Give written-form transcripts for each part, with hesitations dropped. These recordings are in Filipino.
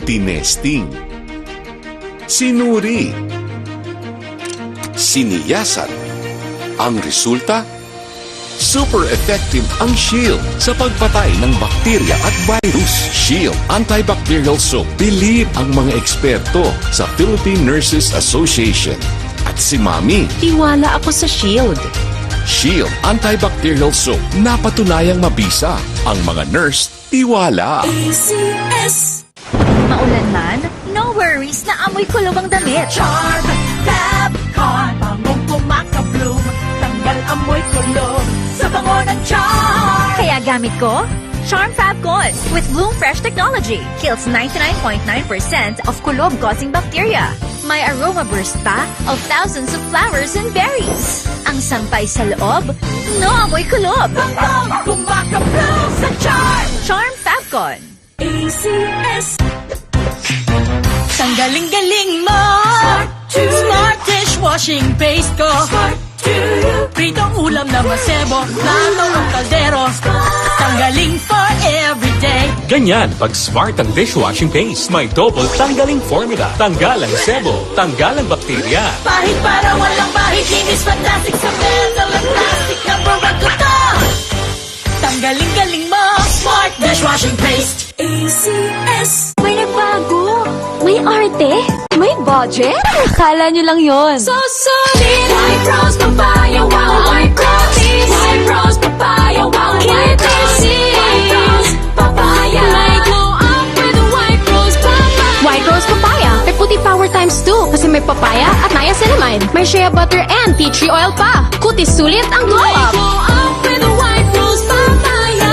tinesting, sinuri, siniyasan. Ang resulta? Super effective ang Shield sa pagpatay ng bakterya at virus. Shield Antibacterial Soap. Believe ang mga eksperto sa Philippine Nurses Association. At si Mami. Tiwala ako sa Shield. Shield Antibacterial Soap. Napatunayang mabisa. Ang mga nurse, tiwala. ACS. Maulan man, no worries na amoy kulog ang damit. Charm Fabcon. Bangong kumakabloom. Tanggal amoy kulog sa bango ng charm. Kaya gamit ko, Charm Fabcon with Bloom Fresh technology. Kills 99.9% of kulob-causing bacteria. May aroma burst pa of thousands of flowers and berries. Ang sampay sa loob, no amoy kulob. Bangong kumakabloom sa charm. Charm Fabcon. ACS. Tanggaling-galing mo. Smart dishwashing paste ko. Pritong ulam na masebo. Plato ng kaldero. Tanggaling for everyday. Ganyan pag smart ang dishwashing paste. May double tanggaling formula. Tanggal ang sebo. Tanggal ang bakterya. Pahit para walang bahid. Linis fantastic sa metal at plastic. Number one ko to. Tanggaling-galing mo. Smart dishwashing paste. ACS. May nagbago. May arte. May budget. Akala nyo lang yon. So solid. White Rose Papaya. Wow. White Rose. White Rose Papaya. Wow. White Rose. White Rose Papaya. May glow up with White Rose Papaya. White Rose Papaya. May puti power times 2 kasi may papaya at niacinamide. May shea butter and tea tree oil pa. Kutis sulit ang glow May up. glow up with White Rose Papaya.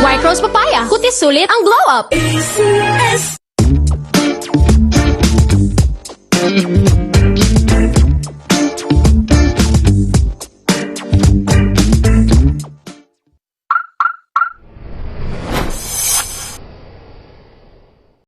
White Rose Papaya. Kutis sulit ang glow up. ACS.